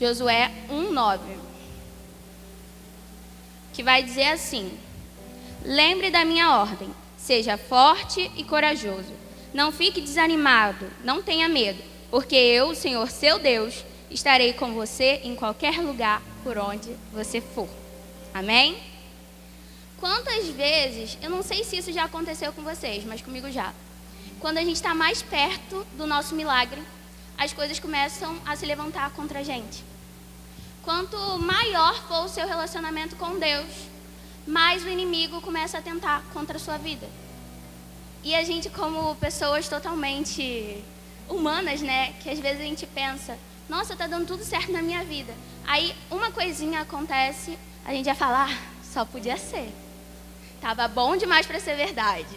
Josué 1:9, que vai dizer assim: lembre da minha ordem, seja forte e corajoso. Não fique desanimado, não tenha medo, porque eu, o Senhor seu Deus, estarei com você em qualquer lugar por onde você for. Amém? Quantas vezes, eu não sei se isso já aconteceu com vocês, mas comigo já. Quando a gente está mais perto do nosso milagre, as coisas começam a se levantar contra a gente. Quanto maior for o seu relacionamento com Deus, mais o inimigo começa a tentar contra a sua vida. E a gente, como pessoas totalmente humanas, né, que às vezes a gente pensa, nossa, tá dando tudo certo na minha vida. Aí uma coisinha acontece, a gente já fala, só podia ser. Tava bom demais para ser verdade.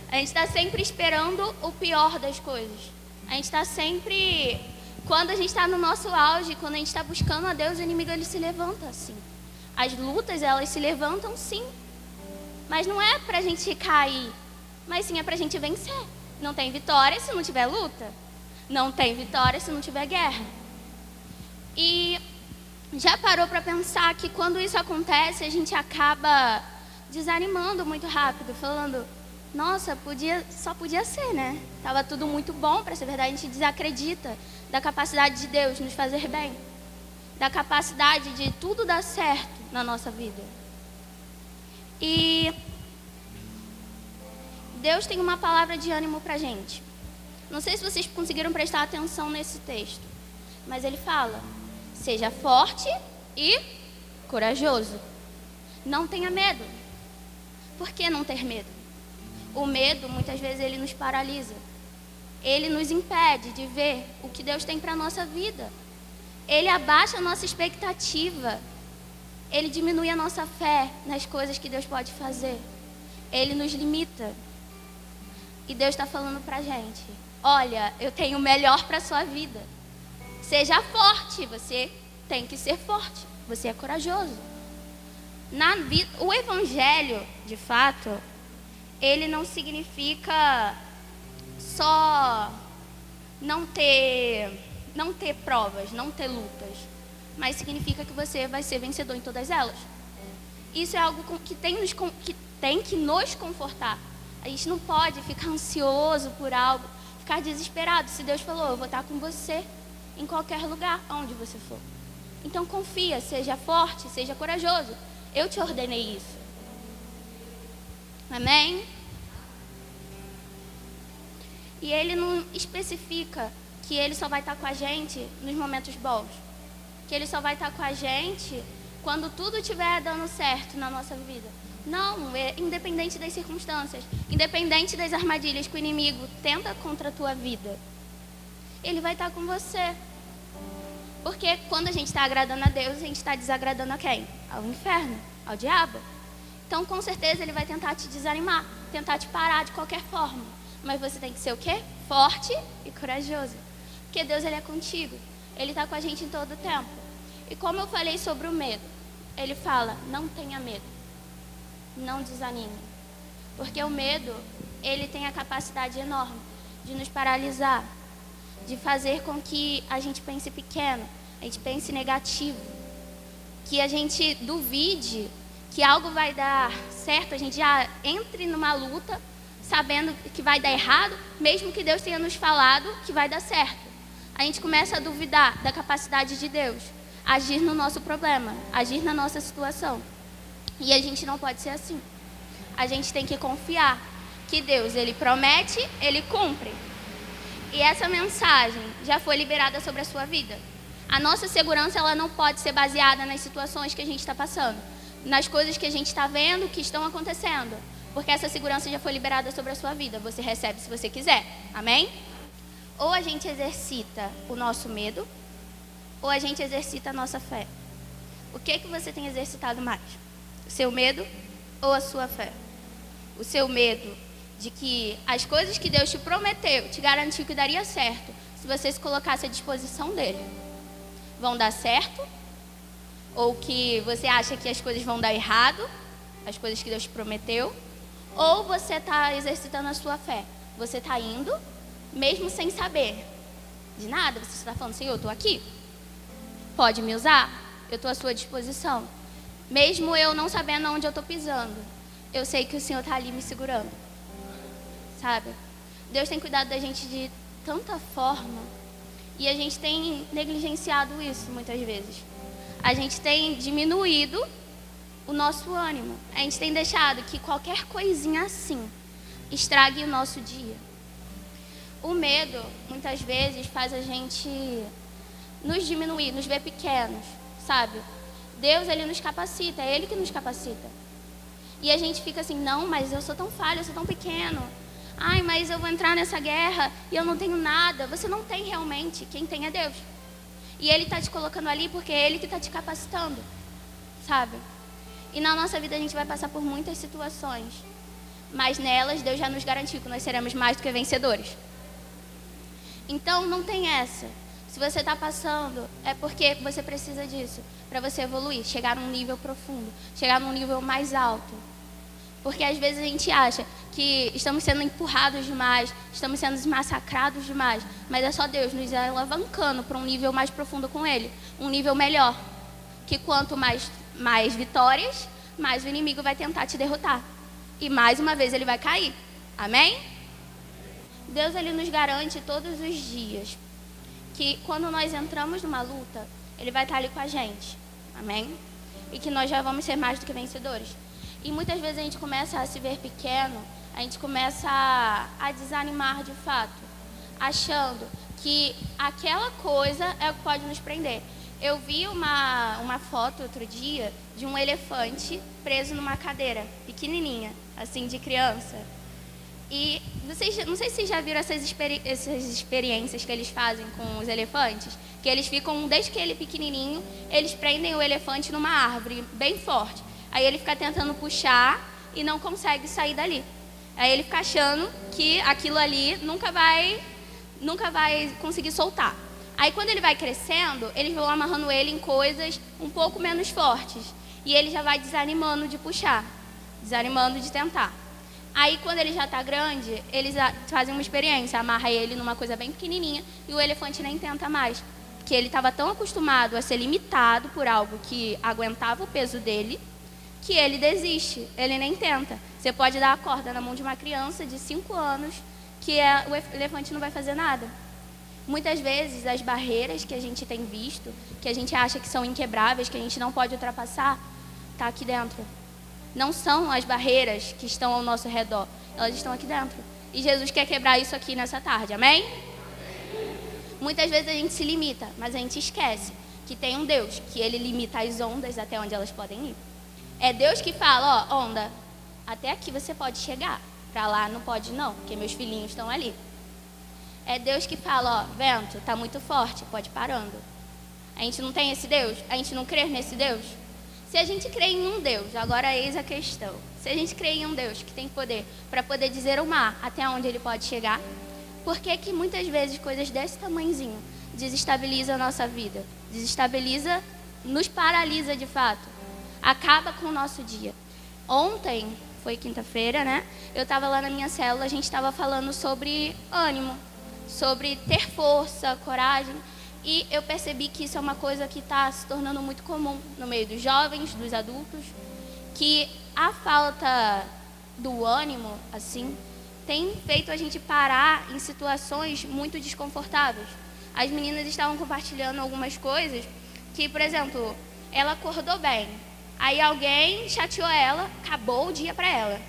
A gente está sempre esperando o pior das coisas. A gente está sempre, quando a gente está no nosso auge, quando a gente está buscando a Deus, o inimigo ele se levanta assim. As lutas, elas se levantam sim. Mas não é pra gente cair, mas sim é pra gente vencer. Não tem vitória se não tiver luta. Não tem vitória se não tiver guerra. E já parou para pensar que quando isso acontece, a gente acaba desanimando muito rápido, falando, nossa, só podia ser, né? Tava tudo muito bom para ser verdade. A gente desacredita da capacidade de Deus nos fazer bem, da capacidade de tudo dar certo na nossa vida. E Deus tem uma palavra de ânimo pra gente. Não sei se vocês conseguiram prestar atenção nesse texto, mas ele fala, seja forte e corajoso. Não tenha medo. Por que não ter medo? O medo, muitas vezes, ele nos paralisa. Ele nos impede de ver o que Deus tem para a nossa vida. Ele abaixa a nossa expectativa. Ele diminui a nossa fé nas coisas que Deus pode fazer. Ele nos limita. E Deus está falando para a gente, olha, eu tenho o melhor para a sua vida. Seja forte, você tem que ser forte. Você é corajoso. O evangelho, de fato, ele não significa só não ter provas, não ter lutas, mas significa que você vai ser vencedor em todas elas. Isso é algo que tem que nos confortar. A gente não pode ficar ansioso por algo, ficar desesperado. Se Deus falou, eu vou estar com você em qualquer lugar, onde você for. Então confia, seja forte, seja corajoso. Eu te ordenei isso. Amém? E ele não especifica que ele só vai estar com a gente nos momentos bons. Que ele só vai estar com a gente quando tudo estiver dando certo na nossa vida. Não, é independente das circunstâncias, independente das armadilhas que o inimigo tenta contra a tua vida. Ele vai estar com você. Porque quando a gente está agradando a Deus, a gente está desagradando a quem? Ao inferno, ao diabo. Então, com certeza, ele vai tentar te desanimar, tentar te parar de qualquer forma. Mas você tem que ser o quê? Forte e corajoso. Porque Deus, ele é contigo. Ele está com a gente em todo o tempo. E como eu falei sobre o medo, ele fala, não tenha medo. Não desanime. Porque o medo, ele tem a capacidade enorme de nos paralisar, de fazer com que a gente pense pequeno, a gente pense negativo, que a gente duvide que algo vai dar certo, a gente já entre numa luta sabendo que vai dar errado, mesmo que Deus tenha nos falado que vai dar certo. A gente começa a duvidar da capacidade de Deus agir no nosso problema, agir na nossa situação. E a gente não pode ser assim. A gente tem que confiar que Deus, ele promete, ele cumpre. E essa mensagem já foi liberada sobre a sua vida. A nossa segurança, ela não pode ser baseada nas situações que a gente está passando, nas coisas que a gente está vendo, que estão acontecendo. Porque essa segurança já foi liberada sobre a sua vida. Você recebe se você quiser. Amém? Ou a gente exercita o nosso medo, ou a gente exercita a nossa fé. O que você tem exercitado mais? O seu medo ou a sua fé? O seu medo de que as coisas que Deus te prometeu, te garantiu que daria certo, se você se colocasse à disposição dele, vão dar certo? Ou que você acha que as coisas vão dar errado, as coisas que Deus te prometeu? Ou você está exercitando a sua fé? Você está indo, mesmo sem saber de nada, você está falando, Senhor, eu estou aqui. Pode me usar? Eu estou à sua disposição. Mesmo eu não sabendo onde eu estou pisando, eu sei que o Senhor está ali me segurando. Sabe? Deus tem cuidado da gente de tanta forma e a gente tem negligenciado isso muitas vezes. A gente tem diminuído o nosso ânimo. A gente tem deixado que qualquer coisinha assim estrague o nosso dia. O medo, muitas vezes, faz a gente nos diminuir, nos ver pequenos, sabe? Deus, Ele nos capacita, é Ele que nos capacita. E a gente fica assim, não, mas eu sou tão falho, eu sou tão pequeno. Ai, mas eu vou entrar nessa guerra e eu não tenho nada. Você não tem realmente, quem tem é Deus. E Ele está te colocando ali porque é Ele que está te capacitando, sabe? E na nossa vida a gente vai passar por muitas situações, mas nelas Deus já nos garantiu que nós seremos mais do que vencedores. Então não tem essa. Se você está passando, é porque você precisa disso, para você evoluir, chegar num nível profundo, chegar num nível mais alto. Porque às vezes a gente acha que estamos sendo empurrados demais, estamos sendo massacrados demais, mas é só Deus nos alavancando para um nível mais profundo com Ele, um nível melhor. Que quanto mais vitórias, mais o inimigo vai tentar te derrotar. E mais uma vez ele vai cair. Amém? Deus, Ele nos garante todos os dias que quando nós entramos numa luta, Ele vai estar ali com a gente. Amém? E que nós já vamos ser mais do que vencedores. E muitas vezes a gente começa a se ver pequeno, a gente começa a desanimar de fato, achando que aquela coisa é o que pode nos prender. Eu vi uma foto outro dia de um elefante preso numa cadeira, pequenininha, assim, de criança. E não sei se vocês já viram essas experiências que eles fazem com os elefantes, que eles ficam, desde que ele é pequenininho, eles prendem o elefante numa árvore bem forte. Aí ele fica tentando puxar e não consegue sair dali. Aí ele fica achando que aquilo ali nunca vai conseguir soltar. Aí quando ele vai crescendo, eles vão amarrando ele em coisas um pouco menos fortes. E ele já vai desanimando de puxar, desanimando de tentar. Aí quando ele já está grande, eles fazem uma experiência, amarra ele numa coisa bem pequenininha e o elefante nem tenta mais. Porque ele estava tão acostumado a ser limitado por algo que aguentava o peso dele, que ele desiste, ele nem tenta. Você pode dar a corda na mão de uma criança de 5 anos, que o elefante não vai fazer nada. Muitas vezes as barreiras que a gente tem visto, que a gente acha que são inquebráveis, que a gente não pode ultrapassar, está aqui dentro. Não são as barreiras que estão ao nosso redor, elas estão aqui dentro. E Jesus quer quebrar isso aqui nessa tarde, amém? Muitas vezes a gente se limita, mas a gente esquece que tem um Deus, que Ele limita as ondas até onde elas podem ir. É Deus que fala, ó, onda, até aqui você pode chegar, para lá não pode não, porque meus filhinhos estão ali. É Deus que fala, ó, vento, tá muito forte, pode ir parando. A gente não tem esse Deus? A gente não crê nesse Deus? Se a gente crê em um Deus, agora eis a questão. Se a gente crê em um Deus que tem poder para poder dizer ao mar até onde ele pode chegar, por que que muitas vezes coisas desse tamanhozinho desestabilizam a nossa vida? Desestabiliza, nos paralisa de fato. Acaba com o nosso dia. Ontem, foi quinta-feira, né? Eu estava lá na minha célula, a gente estava falando sobre ânimo, sobre ter força, coragem. E eu percebi que isso é uma coisa que está se tornando muito comum no meio dos jovens, dos adultos, que a falta do ânimo, assim, tem feito a gente parar em situações muito desconfortáveis. As meninas estavam compartilhando algumas coisas que, por exemplo, ela acordou bem, aí alguém chateou ela, acabou o dia para ela,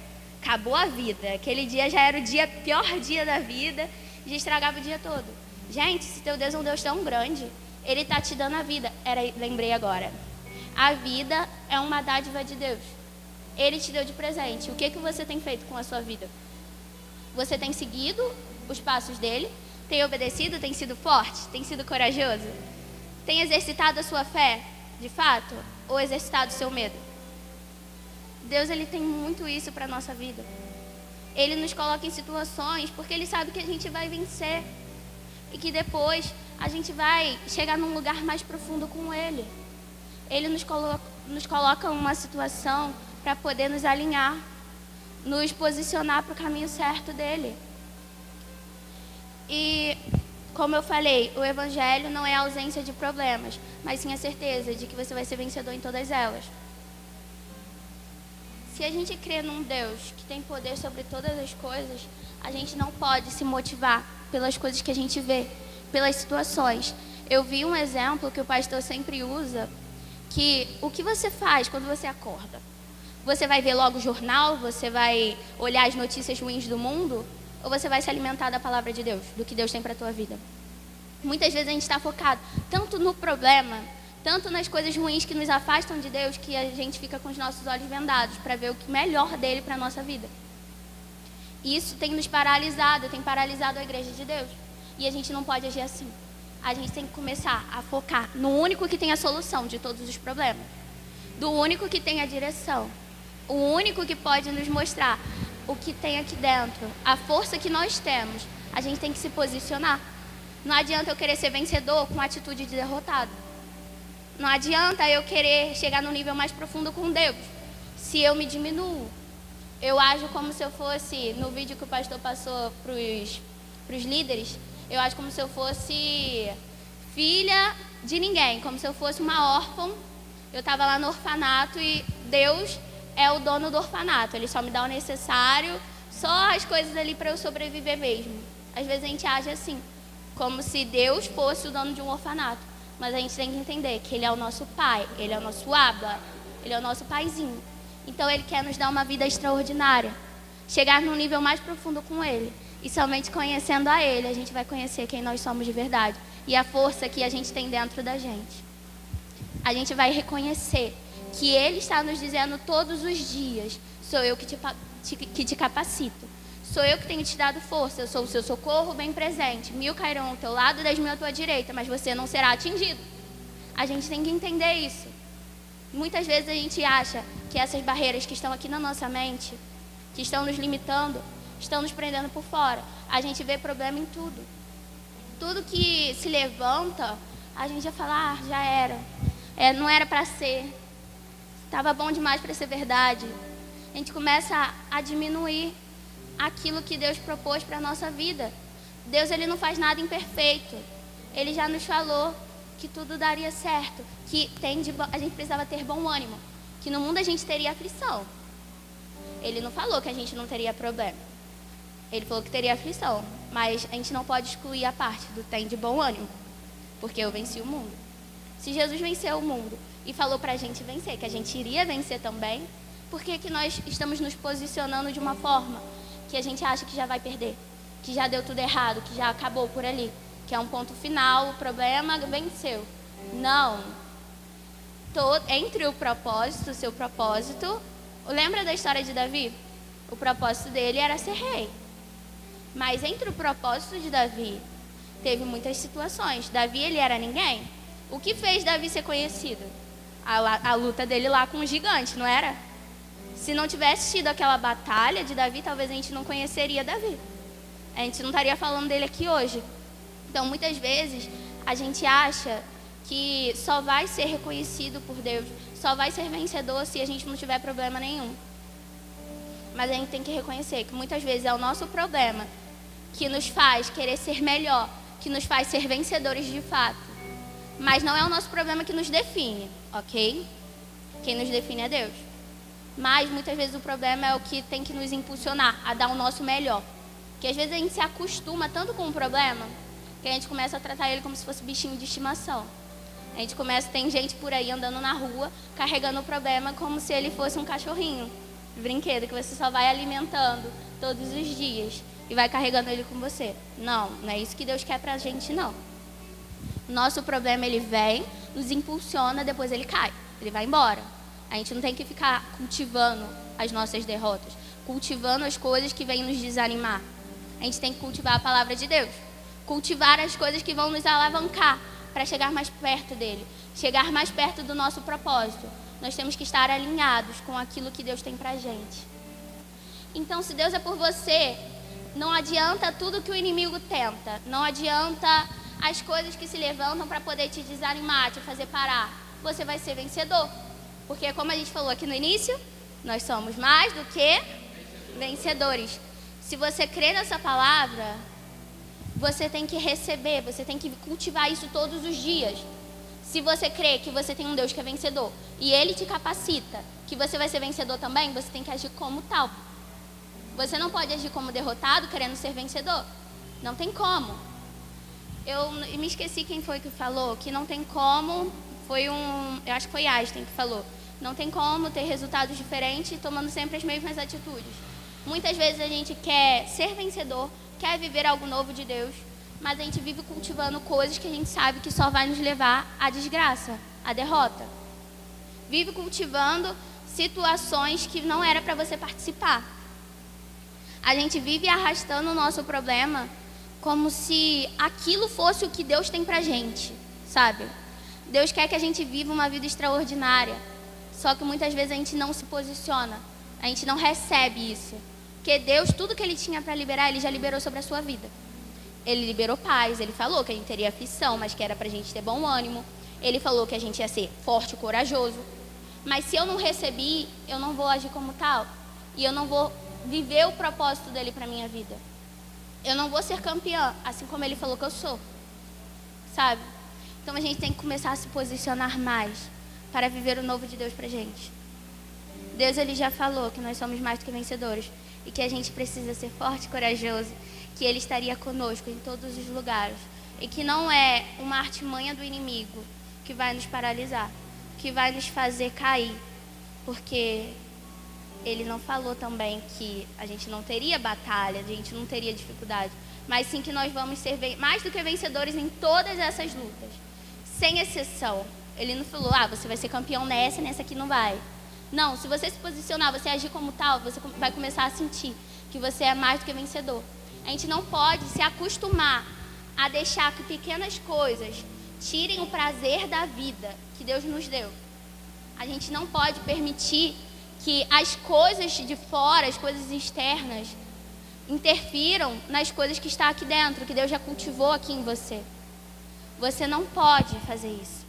acabou a vida. Aquele dia já era o pior dia da vida, já estragava o dia todo. Gente, se teu Deus é um Deus tão grande, Ele está te dando a vida. Lembrei agora. A vida é uma dádiva de Deus. Ele te deu de presente. O que você tem feito com a sua vida? Você tem seguido os passos dele? Tem obedecido? Tem sido forte? Tem sido corajoso? Tem exercitado a sua fé, de fato? Ou exercitado o seu medo? Deus, Ele tem muito isso para a nossa vida. Ele nos coloca em situações porque Ele sabe que a gente vai vencer. E que depois a gente vai chegar num lugar mais profundo com Ele. Ele nos coloca em uma situação para poder nos alinhar, nos posicionar para o caminho certo dele. E Como eu falei, o evangelho não é a ausência de problemas, mas sim a certeza de que você vai ser vencedor em todas elas. Se a gente crê num Deus que tem poder sobre todas as coisas, a gente não pode se motivar pelas coisas que a gente vê, pelas situações. Eu vi um exemplo que o pastor sempre usa, que o que você faz quando você acorda? Você vai ver logo o jornal? Você vai olhar as notícias ruins do mundo? Ou você vai se alimentar da palavra de Deus, do que Deus tem para a tua vida? Muitas vezes a gente está focado tanto no problema, tanto nas coisas ruins que nos afastam de Deus, que a gente fica com os nossos olhos vendados para ver o que melhor dele para a nossa vida. Isso tem nos paralisado, tem paralisado a igreja de Deus. E a gente não pode agir assim. A gente tem que começar a focar no único que tem a solução de todos os problemas. Do único que tem a direção. O único que pode nos mostrar o que tem aqui dentro, a força que nós temos. A gente tem que se posicionar. Não adianta eu querer ser vencedor com atitude de derrotado. Não adianta eu querer chegar no nível mais profundo com Deus, se eu me diminuo. Eu ajo como se eu fosse, no vídeo que o pastor passou para os líderes, eu ajo como se eu fosse filha de ninguém, como se eu fosse uma órfã. Eu estava lá no orfanato e Deus é o dono do orfanato. Ele só me dá o necessário, só as coisas ali para eu sobreviver mesmo. Às vezes a gente age assim, como se Deus fosse o dono de um orfanato. Mas a gente tem que entender que Ele é o nosso pai, Ele é o nosso Abba, Ele é o nosso paizinho. Então Ele quer nos dar uma vida extraordinária, chegar num nível mais profundo com Ele. E somente conhecendo a Ele, a gente vai conhecer quem nós somos de verdade e a força que a gente tem dentro da gente. A gente vai reconhecer que Ele está nos dizendo todos os dias: sou eu que te capacito, sou eu que tenho te dado força, eu sou o seu socorro bem presente. 1000 cairão ao teu lado, 10.000 à tua direita, mas você não será atingido. A gente tem que entender isso. Muitas vezes a gente acha que essas barreiras que estão aqui na nossa mente, que estão nos limitando, estão nos prendendo por fora. A gente vê problema em tudo. Tudo que se levanta, a gente já fala: já era. Não era para ser. Estava bom demais para ser verdade. A gente começa a diminuir aquilo que Deus propôs para a nossa vida. Deus, Ele não faz nada imperfeito. Ele já nos falou que tudo daria certo, que a gente precisava ter bom ânimo, que no mundo a gente teria aflição. Ele não falou que a gente não teria problema. Ele falou que teria aflição, mas a gente não pode excluir a parte do tem de bom ânimo, porque eu venci o mundo. Se Jesus venceu o mundo e falou para a gente vencer, que a gente iria vencer também, por que nós estamos nos posicionando de uma forma que a gente acha que já vai perder, que já deu tudo errado, que já acabou por ali, que é um ponto final, o problema venceu? Não. Entre o propósito, o seu propósito, lembra da história de Davi? O propósito dele era ser rei. Mas entre o propósito de Davi, teve muitas situações. Davi, ele era ninguém. O que fez Davi ser conhecido? A luta dele lá com o gigante, não era? Se não tivesse tido aquela batalha de Davi, talvez a gente não conheceria Davi. A gente não estaria falando dele aqui hoje. Então, muitas vezes, a gente acha que só vai ser reconhecido por Deus, só vai ser vencedor se a gente não tiver problema nenhum. Mas a gente tem que reconhecer que muitas vezes é o nosso problema que nos faz querer ser melhor, que nos faz ser vencedores de fato. Mas não é o nosso problema que nos define, ok? Quem nos define é Deus. Mas muitas vezes o problema é o que tem que nos impulsionar a dar o nosso melhor. Porque às vezes a gente se acostuma tanto com o problema que a gente começa a tratar ele como se fosse bichinho de estimação. Tem gente por aí andando na rua carregando o problema como se ele fosse um cachorrinho de brinquedo que você só vai alimentando todos os dias e vai carregando ele com você. Não é isso que Deus quer pra gente, não. Nosso problema, ele vem, nos impulsiona, depois ele cai, ele vai embora. A gente não tem que ficar cultivando as nossas derrotas, cultivando as coisas que vêm nos desanimar. A gente tem que cultivar a palavra de Deus, cultivar as coisas que vão nos alavancar para chegar mais perto dele, chegar mais perto do nosso propósito. Nós temos que estar alinhados com aquilo que Deus tem pra gente. Então, se Deus é por você, não adianta tudo que o inimigo tenta, não adianta as coisas que se levantam para poder te desanimar, te fazer parar. Você vai ser vencedor. Porque, como a gente falou aqui no início, nós somos mais do que vencedores. Se você crê nessa palavra, Você tem que receber, você tem que cultivar isso todos os dias. Se você crê que você tem um Deus que é vencedor e Ele te capacita, que você vai ser vencedor também, você tem que agir como tal. Você não pode agir como derrotado querendo ser vencedor. Não tem como. Eu me esqueci quem foi que falou que não tem como. Eu acho que foi Einstein que falou. Não tem como ter resultados diferentes tomando sempre as mesmas atitudes. Muitas vezes a gente quer ser vencedor, quer viver algo novo de Deus, mas a gente vive cultivando coisas que a gente sabe que só vai nos levar à desgraça, à derrota. Vive cultivando situações que não era para você participar. A gente vive arrastando o nosso problema como se aquilo fosse o que Deus tem pra gente, sabe? Deus quer que a gente viva uma vida extraordinária, só que muitas vezes a gente não se posiciona, a gente não recebe isso. Porque Deus, tudo que Ele tinha para liberar, Ele já liberou sobre a sua vida. Ele liberou paz, Ele falou que a gente teria aflição, mas que era pra gente ter bom ânimo. Ele falou que a gente ia ser forte e corajoso. Mas se eu não recebi, eu não vou agir como tal. E eu não vou viver o propósito dEle pra minha vida. Eu não vou ser campeã, assim como Ele falou que eu sou. Sabe? Então a gente tem que começar a se posicionar mais para viver o novo de Deus pra gente. Deus, Ele já falou que nós somos mais do que vencedores. E que a gente precisa ser forte e corajoso. Que Ele estaria conosco em todos os lugares. E que não é uma artimanha do inimigo que vai nos paralisar, que vai nos fazer cair. Porque Ele não falou também que a gente não teria batalha, a gente não teria dificuldade. Mas sim que nós vamos ser mais do que vencedores em todas essas lutas. Sem exceção. Ele não falou, você vai ser campeão nessa aqui não vai. Não, se você se posicionar, você agir como tal, você vai começar a sentir que você é mais do que vencedor. A gente não pode se acostumar a deixar que pequenas coisas tirem o prazer da vida que Deus nos deu. A gente não pode permitir que as coisas de fora, as coisas externas, interfiram nas coisas que estão aqui dentro, que Deus já cultivou aqui em você. Você não pode fazer isso.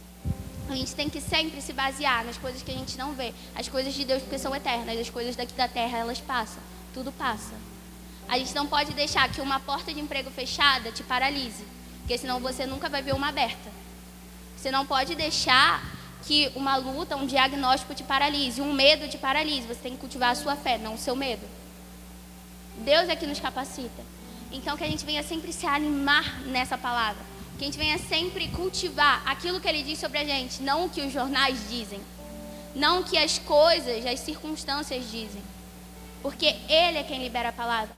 A gente tem que sempre se basear nas coisas que a gente não vê. As coisas de Deus porque são eternas. As coisas daqui da terra, elas passam. Tudo passa. A gente não pode deixar que uma porta de emprego fechada te paralise. Porque senão você nunca vai ver uma aberta. Você não pode deixar que uma luta, um diagnóstico te paralise. Um medo te paralise. Você tem que cultivar a sua fé, não o seu medo. Deus é que nos capacita. Então que a gente venha sempre se animar nessa palavra. Que a gente venha sempre cultivar aquilo que Ele diz sobre a gente, não o que os jornais dizem, não o que as coisas, as circunstâncias dizem, porque Ele é quem libera a palavra.